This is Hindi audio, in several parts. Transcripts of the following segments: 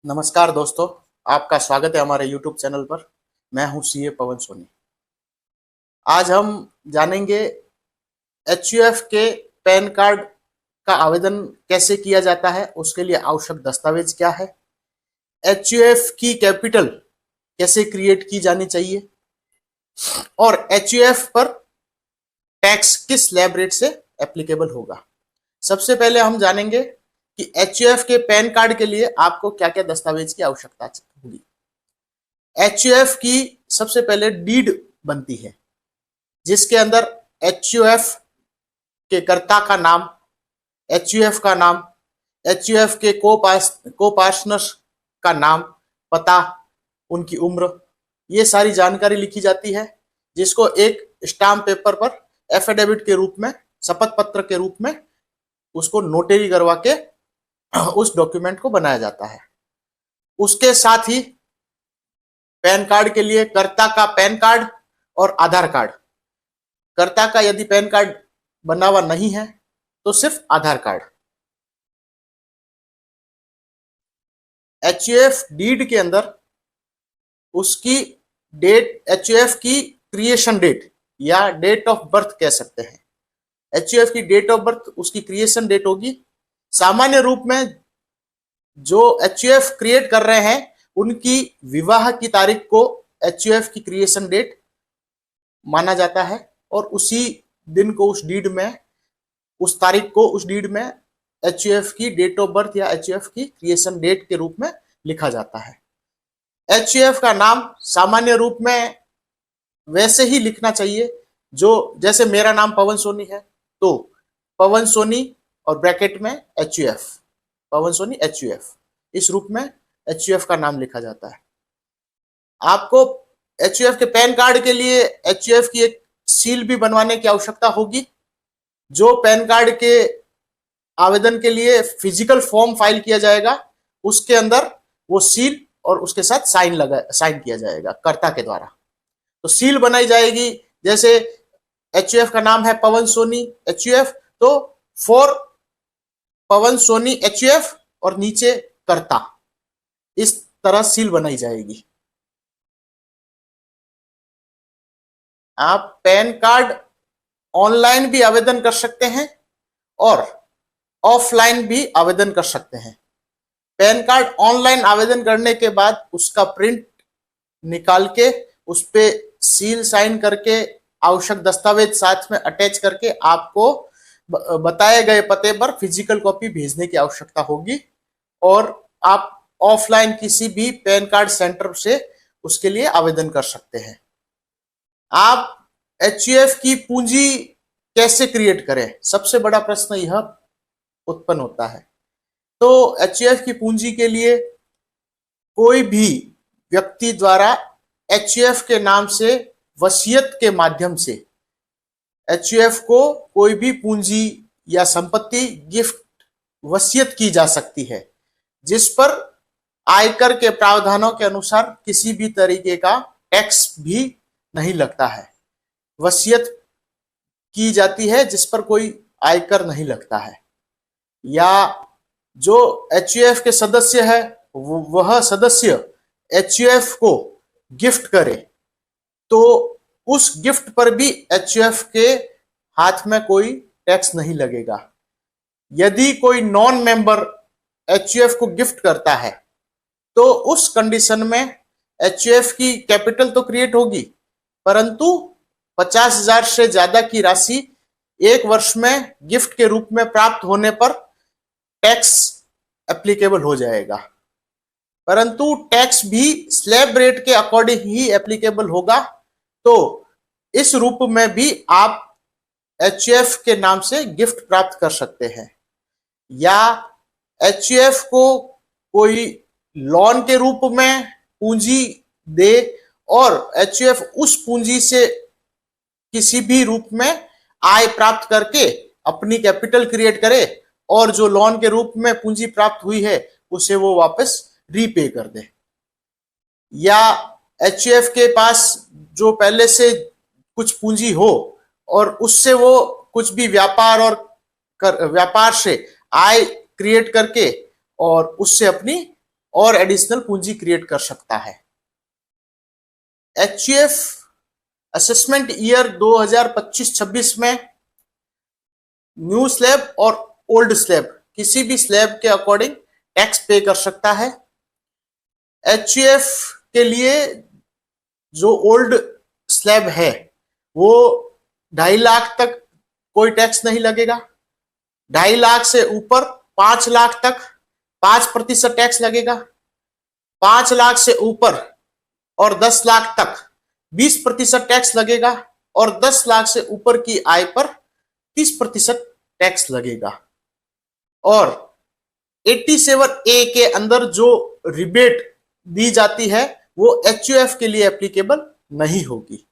नमस्कार दोस्तों, आपका स्वागत है हमारे YouTube चैनल पर। मैं हूं सीए पवन सोनी। आज हम जानेंगे एचयूएफ के पैन कार्ड का आवेदन कैसे किया जाता है, उसके लिए आवश्यक दस्तावेज क्या है, एचयूएफ की कैपिटल कैसे क्रिएट की जानी चाहिए और एचयूएफ पर टैक्स किस स्लैब रेट से एप्लीकेबल होगा। सबसे पहले हम जानेंगे कि एचयूएफ के पैन कार्ड के लिए आपको क्या क्या दस्तावेज की आवश्यकता होगी। एचयूएफ की सबसे पहले डीड बनती है, जिसके अंदर एचयूएफ के कर्ता का नाम, एचयूएफ का नाम, एचयूएफ के को पार्टनर्स का नाम, पता, उनकी उम्र, ये सारी जानकारी लिखी जाती है, जिसको एक स्टाम्प पेपर पर एफिडेविट के रूप में, शपथ पत्र के रूप में उसको नोटरी करवा के उस डॉक्यूमेंट को बनाया जाता है। उसके साथ ही पैन कार्ड के लिए कर्ता का पैन कार्ड और आधार कार्ड। कर्ता का यदि पैन कार्ड बना हुआ नहीं है तो सिर्फ आधार कार्ड। एचयूएफ डीड के अंदर उसकी डेट, एचयूएफ की क्रिएशन डेट या डेट ऑफ बर्थ कह सकते हैं। एचयूएफ की डेट ऑफ बर्थ उसकी क्रिएशन डेट होगी। सामान्य रूप में जो एचयूएफ क्रिएट कर रहे हैं उनकी विवाह की तारीख को एचयूएफ की क्रिएशन डेट माना जाता है और उसी दिन को उस डीड में, उस तारीख को उस डीड में एचयूएफ की डेट ऑफ बर्थ या एचयूएफ की क्रिएशन डेट के रूप में लिखा जाता है। एचयूएफ का नाम सामान्य रूप में वैसे ही लिखना चाहिए जो, जैसे मेरा नाम पवन सोनी है तो पवन सोनी और ब्रैकेट में एचयूएफ, पवन सोनी एचयूएफ, इस रूप में एचयूएफ का नाम लिखा जाता है। आपको एचयूएफ के पैन कार्ड के लिए एचयूएफ की एक सील भी बनवाने की आवश्यकता होगी। जो पैन कार्ड के आवेदन के लिए फिजिकल फॉर्म फाइल किया जाएगा उसके अंदर वो सील और उसके साथ साइन किया जाएगा कर्ता के द्वारा। तो सील बनाई जाएगी, जैसे एचयूएफ का नाम है पवन सोनी एचयूएफ, तो फॉर पवन सोनी एचयूएफ और नीचे कर्ता, इस तरह सील बनाई जाएगी। आप पैन कार्ड ऑनलाइन भी आवेदन कर सकते हैं और ऑफलाइन भी आवेदन कर सकते हैं। पैन कार्ड ऑनलाइन आवेदन करने के बाद उसका प्रिंट निकाल के उस पे सील साइन करके आवश्यक दस्तावेज साथ में अटैच करके आपको बताए गए पते पर फिजिकल कॉपी भेजने की आवश्यकता होगी और आप ऑफलाइन किसी भी पैन कार्ड सेंटर से उसके लिए आवेदन कर सकते हैं। आप एचयूएफ की पूंजी कैसे क्रिएट करें, सबसे बड़ा प्रश्न यह उत्पन्न होता है। तो एचयूएफ की पूंजी के लिए कोई भी व्यक्ति द्वारा एचयूएफ के नाम से वसीयत के माध्यम से एचयूएफ को कोई भी पूंजी या संपत्ति गिफ्ट वसीयत की जा सकती है, जिस पर आयकर के प्रावधानों के अनुसार किसी भी तरीके का टैक्स भी नहीं लगता है। वसीयत की जाती है जिस पर कोई आयकर नहीं लगता है। या जो एचयूएफ के सदस्य है वह सदस्य एचयूएफ को गिफ्ट करे तो उस गिफ्ट पर भी एचयूएफ के हाथ में कोई टैक्स नहीं लगेगा। यदि कोई नॉन मेंबर एचयूएफ को गिफ्ट करता है तो उस कंडीशन में एचयूएफ की कैपिटल तो क्रिएट होगी, परंतु 50,000 से ज्यादा की राशि एक वर्ष में गिफ्ट के रूप में प्राप्त होने पर टैक्स एप्लीकेबल हो जाएगा। परंतु टैक्स भी स्लैब रेट के अकॉर्डिंग ही एप्लीकेबल होगा। तो इस रूप में भी आप एचयूएफ के नाम से गिफ्ट प्राप्त कर सकते हैं, या एचयूएफ को कोई लोन के रूप में पूंजी दे और एचयूएफ उस पूंजी से किसी भी रूप में आय प्राप्त करके अपनी कैपिटल क्रिएट करे और जो लोन के रूप में पूंजी प्राप्त हुई है उसे वो वापस रीपे कर दे। या एचयूएफ के पास जो पहले से कुछ पूंजी हो और उससे वो कुछ भी व्यापार और व्यापार से आय क्रिएट करके और उससे अपनी और एडिशनल पूंजी क्रिएट कर सकता है। एचयूएफ असेसमेंट ईयर 2025-26 में न्यू स्लैब और ओल्ड स्लैब किसी भी स्लैब के अकॉर्डिंग टैक्स पे कर सकता है। एचयूएफ के लिए जो ओल्ड स्लैब है वो 2.5 लाख तक कोई टैक्स नहीं लगेगा। 2.5 लाख से ऊपर 5 लाख तक 5% टैक्स लगेगा। 5 लाख से ऊपर और 10 लाख तक 20% टैक्स लगेगा और 10 लाख से ऊपर की आय पर 30% टैक्स लगेगा। और 87A के अंदर जो रिबेट दी जाती है वो एचयूएफ के लिए एप्लीकेबल नहीं होगी।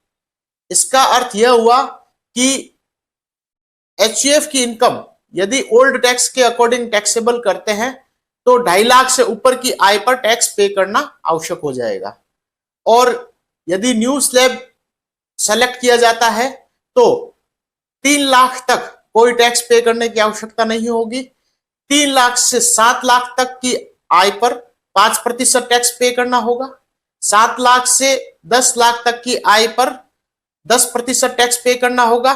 इसका अर्थ यह हुआ कि एचयूएफ की इनकम यदि ओल्ड टैक्स के अकॉर्डिंग टैक्सेबल करते हैं तो 2.5 लाख से ऊपर की आय पर टैक्स पे करना आवश्यक हो जाएगा। और यदि न्यू स्लैब सेलेक्ट किया जाता है तो 3 लाख तक कोई टैक्स पे करने की आवश्यकता नहीं होगी। 3 लाख से 7 लाख तक की आय पर 5% टैक्स पे करना होगा। 7 लाख से 10 लाख तक की आय पर 10% टैक्स पे करना होगा।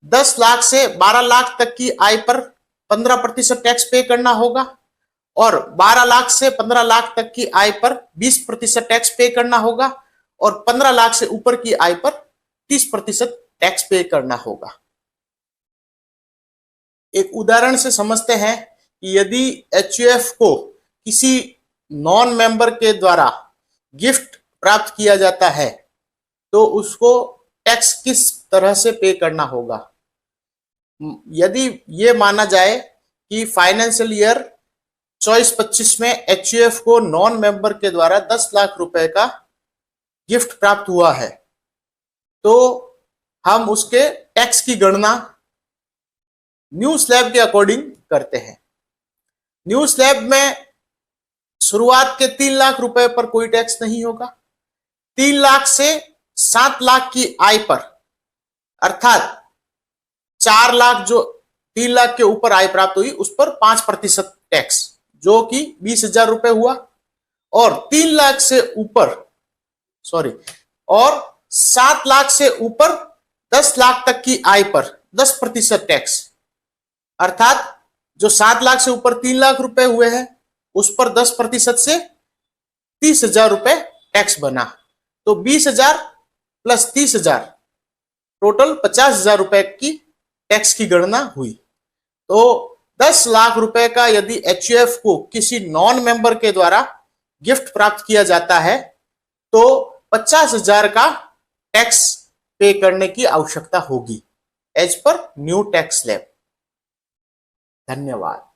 10 लाख से 12 लाख तक की आय पर 15% टैक्स पे करना होगा और 12 लाख से 15 लाख तक की आय पर 20% टैक्स पे करना होगा और 15 लाख से ऊपर की आय पर 30% टैक्स पे करना होगा। एक उदाहरण से समझते हैं कि यदि एचयूएफ को किसी नॉन मेंबर के द्वारा गिफ्ट प्राप्त किया जाता है तो उसको टैक्स किस तरह से पे करना होगा। यदि ये माना जाए कि फाइनेंशियल ईयर 24-25 में एचयूएफ को नॉन मेंबर के द्वारा 10 लाख रुपए का गिफ्ट प्राप्त हुआ है तो हम उसके टैक्स की गणना न्यू स्लैब के अकॉर्डिंग करते हैं। न्यू स्लैब में शुरुआत के 3 लाख रुपए पर कोई टैक्स नहीं होगा। 3 लाख से 7 लाख की आय पर अर्थात 4 लाख जो 3 लाख के ऊपर आय प्राप्त हुई उस पर 5% टैक्स जो कि 20,000 रुपए हुआ और 3 लाख से ऊपर और 7 लाख से ऊपर 10 लाख तक की आय पर 10% टैक्स अर्थात जो 7 लाख से ऊपर 3 लाख रुपए हुए हैं उस पर 10% से 30,000 रुपए टैक्स बना तो 20,000 प्लस 30,000 टोटल 50,000 रुपए की टैक्स की गणना हुई। तो 10 लाख रुपए का यदि एचयूएफ को किसी नॉन मेंबर के द्वारा गिफ्ट प्राप्त किया जाता है तो 50,000 का टैक्स पे करने की आवश्यकता होगी as per new tax slab. धन्यवाद।